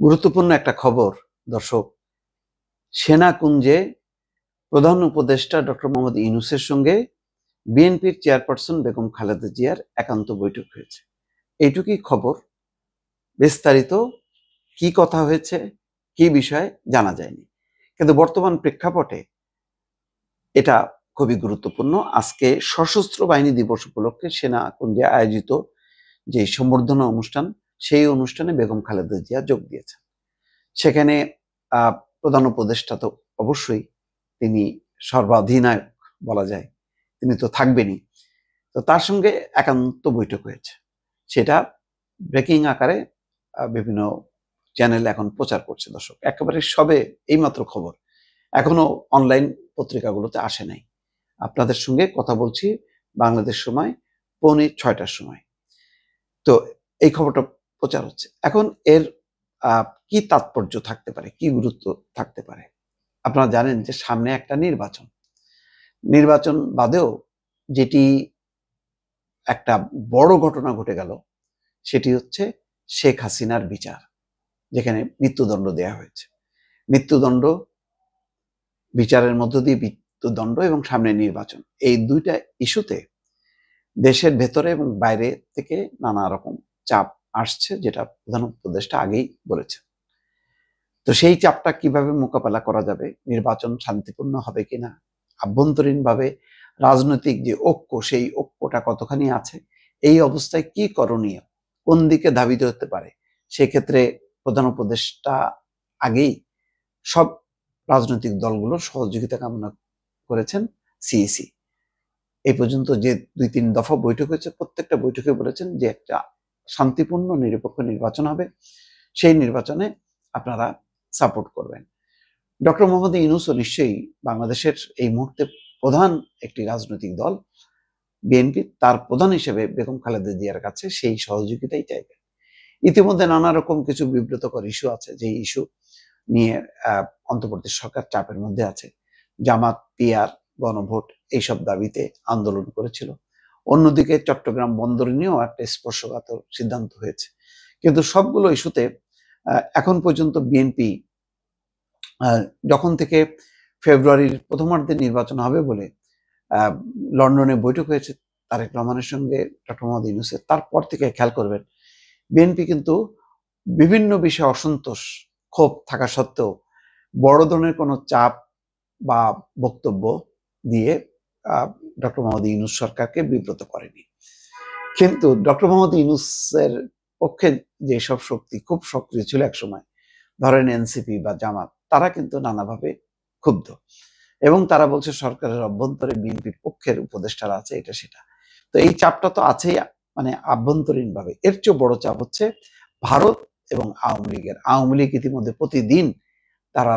গুরুত্বপূর্ণ একটা খবর দর্শক। সেনাকুঞ্জে প্রধান উপদেষ্টা ডক্টর মোহাম্মদ ইউনূসের সঙ্গে বিএনপির চেয়ারপারসন বেগম খালেদা জিয়ার একান্ত বৈঠক হয়েছে। এইটুকুই খবর। বিস্তারিত কি কথা হয়েছে, কি বিষয়ে জানা যায়নি, কিন্তু বর্তমান প্রেক্ষাপটে এটা খুবই গুরুত্বপূর্ণ। আজকে সশস্ত্র বাহিনী দিবস উপলক্ষে সেনাকুঞ্জে আয়োজিত যে সম্বর্ধনা অনুষ্ঠান, সেই অনুষ্ঠানে বেগম খালেদা জিয়া যোগ দিয়েছেন। সেখানে প্রধান উপদেষ্টা তো অবশ্যই, তিনি সর্বাধিনায়ক বলা যায়, তিনি তো থাকবেনই। তো তার সঙ্গে একান্ত বৈঠক হয়েছে, সেটা ব্রেকিং আকারে বিভিন্ন চ্যানেল এখন প্রচার করছে। দর্শক, একেবারে সবে এইমাত্র খবর, এখনো অনলাইন পত্রিকাগুলোতে আসে নাই। আপনাদের সঙ্গে কথা বলছি বাংলাদেশ সময় 6:45-র সময়। তো এই খবরটা প্রচার হচ্ছে। এখন এর কি তাৎপর্য থাকতে পারে, কি গুরুত্ব থাকতে পারে? আপনারা জানেন যে সামনে একটা নির্বাচন বাদেও যেটি একটা বড় ঘটনা ঘটে গেল, সেটি হচ্ছে শেখ হাসিনার বিচার, যেখানে মৃত্যুদণ্ড দেয়া হয়েছে। মৃত্যুদণ্ড, বিচারের মধ্য দিয়ে মৃত্যুদণ্ড এবং সামনে নির্বাচন, এই দুইটা ইস্যুতে দেশের ভেতরে এবং বাইরে থেকে নানা রকম চাপ আসছে, যেটা প্রধান উপদেষ্টা আগেই বলেছেন। তো সেই চাপটা কিভাবে মোকাবেলা করা যাবে, নির্বাচন শান্তিপূর্ণ হবে কিনা, আভ্যন্তরীণভাবে রাজনৈতিক যে ঐক্য, সেই ঐক্যটা কতখানি আছে, এই অবস্থায় কি করণীয়, কোন দিকে ধাবিত হতে পারে, সেক্ষেত্রে প্রধান উপদেষ্টা আগেই সব রাজনৈতিক দলগুলোর সহযোগিতা কামনা করেছেন। সিইসি এই পর্যন্ত যে 2-3 দফা বৈঠক হয়েছে, প্রত্যেকটা বৈঠকে বলেছেন যে একটা শান্তিপূর্ণ নিরপেক্ষ নির্বাচন হবে, সেই নির্বাচনে আপনারা সাপোর্ট করবেন। ডক্টর মোহাম্মদ ইউনূসও নিশ্চয়ই বাংলাদেশের এই মুহূর্তে প্রধান একটি রাজনৈতিক দল বিএনপি, তার প্রধান হিসেবে বেগম খালেদা জিয়ার কাছে সেই সহযোগিতাই চাইবেন। ইতিমধ্যে নানা রকম কিছু বিব্রতকর ইস্যু আছে, যে ইস্যু নিয়ে অন্তর্বর্তী সরকার চাপের মধ্যে আছে। জামাত, পিআর, গণভোট, এইসব দাবিতে আন্দোলন করেছিল। অন্যদিকে চট্টগ্রাম বন্দর নিয়েও একটা স্পর্শকাতর সিদ্ধান্ত হয়েছে। কিন্তু সবগুলো ইস্যুতে এখন পর্যন্ত বিএনপি যখন থেকে ফেব্রুয়ারির প্রথমার্ধে নির্বাচন হবে বলে লন্ডনে বৈঠক হয়েছে তারেক রহমানের সঙ্গে ডক্টর মোহাম্মদ ইউনূসের, তারপর থেকে খেয়াল করবেন বিএনপি কিন্তু বিভিন্ন বিষয়ে অসন্তোষ, ক্ষোভ থাকা সত্ত্বেও বড় ধরনের কোনো চাপ বা বক্তব্য দিয়ে ডক্টর মোহাম্মদ ইউনূস সরকারকে বিব্রত করেনি। কিন্তু ডক্টর মোহাম্মদ ইউনূসের পক্ষে যেসব শক্তি খুব সক্রিয় ছিল একসময়, ধরেন এনসিপি বা জামাত, তারা কিন্তু নানাভাবে ক্ষুব্ধ, এবং তারা বলছে সরকারের অভ্যন্তরে বিএনপির পক্ষের উপদেষ্টারা আছে, এটা সেটা। তো এই চাপটা তো আছেই, মানে আভ্যন্তরীণ ভাবে। এর চেয়ে বড় চাপ হচ্ছে ভারত এবং আওয়ামী লীগের। আওয়ামী লীগ ইতিমধ্যে প্রতিদিন তারা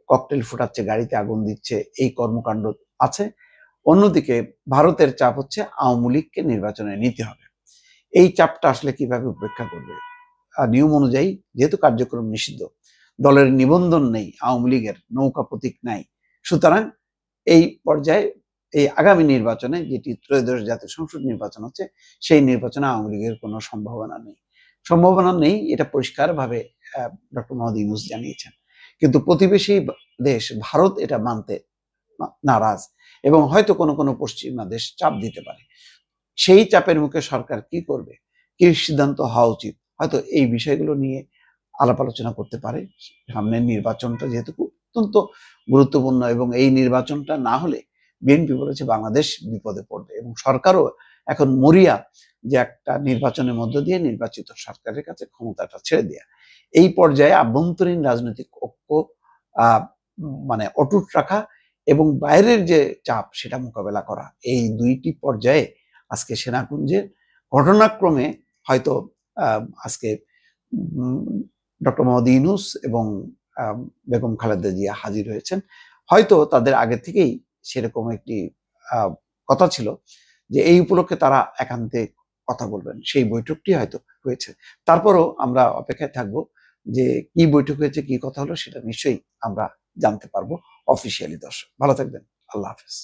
ককটেল ফুটাচ্ছে, গাড়িতে আগুন দিচ্ছে, এই কর্মকাণ্ড আছে। অন্যদিকে ভারতের চাপ হচ্ছে আওয়ামী লীগকে নির্বাচনে নিতে হবে। এই চাপটা আসলে কিভাবে উপেক্ষা করবে? নিয়ম অনুযায়ী যেহেতু কার্যক্রম নিষিদ্ধ, দলের নিবন্ধন নেই, আওয়ামী লীগের নৌকা প্রতীক নাই, সুতরাং এই পর্যায়ে এই আগামী নির্বাচনে, যেটি ত্রয়োদশ জাতীয় সংসদ নির্বাচন হচ্ছে, সেই নির্বাচনে আওয়ামী লীগের কোনো সম্ভাবনা নেই, এটা পরিষ্কারভাবে ডক্টর মোহাম্মদ ইউনূস জানিয়েছেন। কিন্তু প্রতিবেশী দেশ ভারত এটা মানতে নারাজ, এবং হয়তো কোনো কোনো পশ্চিমা দেশ চাপ দিতে পারে। সেই চাপের মুখে সরকার কি করবে, কি সিদ্ধান্ত হওয়া উচিত, হয়তো এই বিষয়গুলো নিয়ে আলাপ আলোচনা করতে পারে। সামনের নির্বাচনটা যেহেতু অত্যন্ত গুরুত্বপূর্ণ, এবং এই নির্বাচনটা না হলে বিএনপি বলেছে বাংলাদেশ বিপদে পড়বে, এবং সরকারও এখন মরিয়া যে একটা নির্বাচনের মধ্য দিয়ে নির্বাচিত সরকারের কাছে ক্ষমতাটা ছেড়ে দেয়া। এই পর্যায়ে আভ্যন্তরীণ রাজনৈতিক ঐক্য মানে অটুট রাখা এবং বাইরের যে চাপ, সেটা মোকাবেলা করা, এই দুইটি পর্যায়ে আজকে সেনাকুঞ্জের ঘটনাক্রমে হয়তো আজকে ডক্টর মোহাম্মদ ইউনূস এবং বেগম খালেদা জিয়া হাজির হয়েছেন। হয়তো তাদের আগে থেকেই সেরকম একটি কথা ছিল যে এই উপলক্ষে তারা একান্তে কথা বলবেন, সেই বৈঠকটি হয়তো হয়েছে। তারপরও আমরা অপেক্ষায় থাকবো যে কি বৈঠক হয়েছে, কি কথা হলো, সেটা নিশ্চয়ই আমরা জানতে পারবো অফিসিয়ালি। দর্শক, ভালো থাকবেন। আল্লাহ হাফেজ।